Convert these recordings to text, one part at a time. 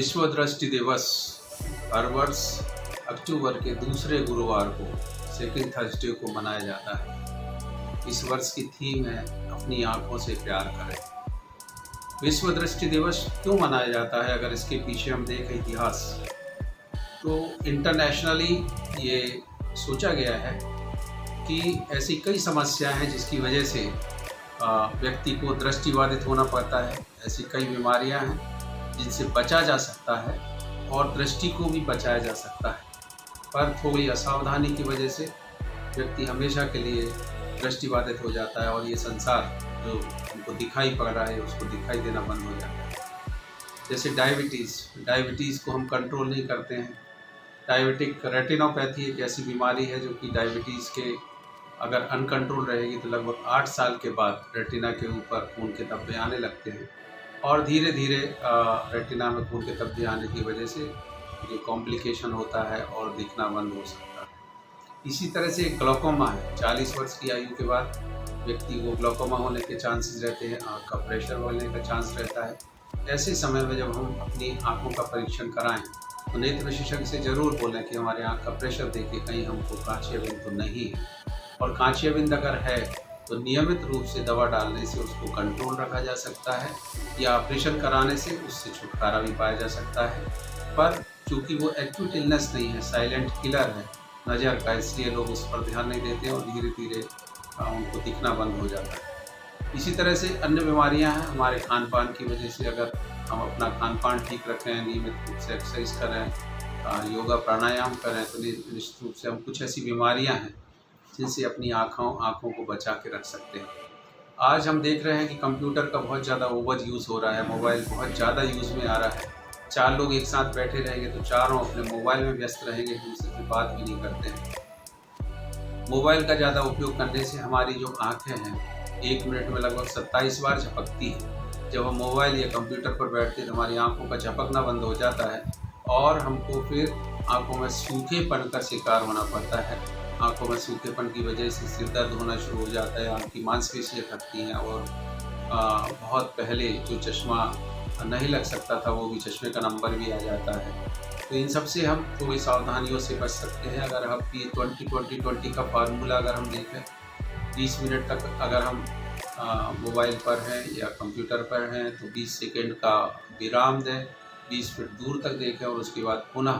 विश्व दृष्टि दिवस हर वर्ष अक्टूबर के दूसरे गुरुवार को सेकंड थर्सडे को मनाया जाता है। इस वर्ष की थीम है अपनी आँखों से प्यार करें। विश्व दृष्टि दिवस क्यों मनाया जाता है, अगर इसके पीछे हम देखें इतिहास, तो इंटरनेशनली ये सोचा गया है कि ऐसी कई समस्याएं हैं जिसकी वजह से व्यक्ति को दृष्टिबाधित होना पड़ता है। ऐसी कई बीमारियां हैं जिनसे बचा जा सकता है और दृष्टि को भी बचाया जा सकता है, पर थोड़ी असावधानी की वजह से व्यक्ति हमेशा के लिए दृष्टिबाधित हो जाता है और ये संसार जो उनको दिखाई पड़ रहा है उसको दिखाई देना बंद हो जाता है। जैसे डायबिटीज़ को हम कंट्रोल नहीं करते हैं। डायबिटिक रेटिनोपैथी एक ऐसी बीमारी है जो कि डायबिटीज़ के अगर अनकंट्रोल रहेगी तो लगभग 8 साल के बाद रेटिना के ऊपर खून के धब्बे आने लगते हैं और धीरे धीरे रेटिना में खून के धब्बे आने की वजह से ये कॉम्प्लिकेशन होता है और दिखना बंद हो सकता है। इसी तरह से एक ग्लूकोमा है। 40 वर्ष की आयु के बाद व्यक्ति को ग्लूकोमा होने के चांसेस रहते हैं, आँख का प्रेशर बढ़ने का चांस रहता है। ऐसे समय में जब हम अपनी आँखों का परीक्षण कराएं तो नेत्र विशेषज्ञ से ज़रूर बोलें कि हमारे आँख का प्रेशर देखिए कहीं हमको कांचीय बिंद तो नहीं है, और कांचीय बिंद अगर है तो नियमित रूप से दवा डालने से उसको कंट्रोल रखा जा सकता है या ऑपरेशन कराने से उससे छुटकारा भी पाया जा सकता है। पर चूँकि वो एक्यूट इलनेस नहीं है, साइलेंट किलर है नज़र का, इसलिए लोग उस पर ध्यान नहीं देते और धीरे धीरे उनको दिखना बंद हो जाता है। इसी तरह से अन्य बीमारियां हैं हमारे खान पान की वजह से। अगर हम अपना खान पान ठीक रखें, नियमित रूप से एक्सरसाइज करें, योगा प्राणायाम करें, तो निश्चित रूप से हम कुछ ऐसी बीमारियां हैं जिनसे अपनी आँखों को बचा के रख सकते हैं। आज हम देख रहे हैं कि कंप्यूटर का बहुत ज़्यादा ओवर यूज़ हो रहा है, मोबाइल बहुत ज़्यादा यूज़ में आ रहा है। 4 लोग एक साथ बैठे रहेंगे तो चारों अपने मोबाइल में व्यस्त रहेंगे, एक दूसरे से बात भी नहीं करते हैं। मोबाइल का ज़्यादा उपयोग करने से हमारी जो आँखें हैं 1 मिनट में लगभग 27 बार झपकती है। जब हम मोबाइल या कंप्यूटर पर बैठते हैं तो हमारी आँखों का झपकना बंद हो जाता है और हमको फिर आँखों में सूखेपन का शिकार होना पड़ता है। आँखों में सूखेपन की वजह से सिर दर्द होना शुरू हो जाता है, आँख की मांसपेशियाँ थकती हैं और बहुत पहले जो चश्मा नहीं लग सकता था वो भी चश्मे का नंबर भी आ जाता है। तो इन सब से हम थोड़ी सावधानियों से बच सकते हैं। अगर हम ये 20-20-20 का फार्मूला अगर हम देखें, 20 मिनट तक अगर हम मोबाइल पर हैं या कंप्यूटर पर हैं तो 20 सेकेंड का विराम दें, 20 मिनट दूर तक देखें और उसके बाद पुनः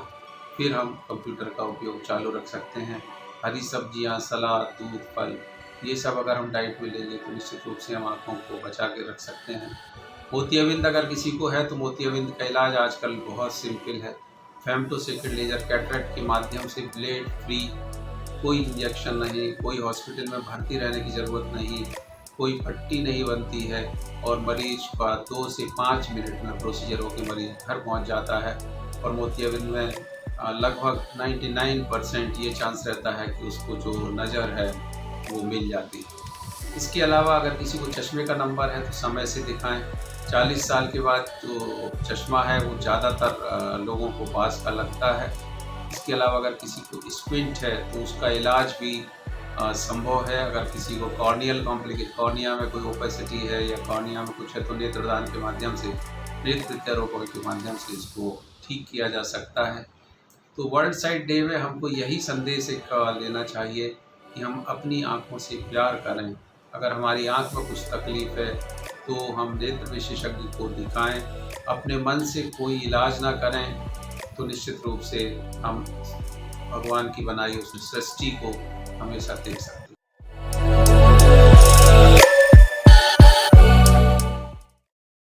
फिर हम कंप्यूटर का उपयोग चालू रख सकते हैं। हरी सब्जियां, सलाद, दूध, फल, ये सब अगर हम डाइट में लेंगे तो निश्चित रूप से हम आँखों को बचा के रख सकते हैं। मोतियाबिंद अगर किसी को है तो मोतियाबिंद का इलाज आजकल बहुत सिंपल है। फेमटोसेकेंड लेजर कैटरेक्ट के माध्यम से ब्लेड फ्री, कोई इंजेक्शन नहीं, कोई हॉस्पिटल में भर्ती रहने की ज़रूरत नहीं, कोई पट्टी नहीं बनती है और मरीज का 2 से 5 मिनट में प्रोसीजर होकर मरीज घर पहुंच जाता है। और मोतियाबिंद में लगभग 99% ये चांस रहता है कि उसको जो नज़र है वो मिल जाती है। इसके अलावा अगर किसी को चश्मे का नंबर है तो समय से दिखाएं। 40 साल के बाद जो चश्मा है वो ज़्यादातर लोगों को पास का लगता है। इसके अलावा अगर किसी को स्क्विंट है तो उसका इलाज भी संभव है। अगर किसी को कॉर्नियल कॉर्निया में कोई ओपेसिटी है या कॉर्निया में कुछ है तो नेत्रदान के माध्यम से, नेत्र प्रत्यारोपण के माध्यम से इसको ठीक किया जा सकता है। तो वर्ल्ड साइट डे में हमको यही संदेश एक लेना चाहिए कि हम अपनी आँखों से प्यार करें। अगर हमारी आँख में कुछ तकलीफ़ है तो हम नेत्र विशेषज्ञ को दिखाएं। अपने मन से कोई इलाज ना करें तो निश्चित रूप से हम भगवान की बनाई उस सृष्टि को हमेशा देख सकते हैं।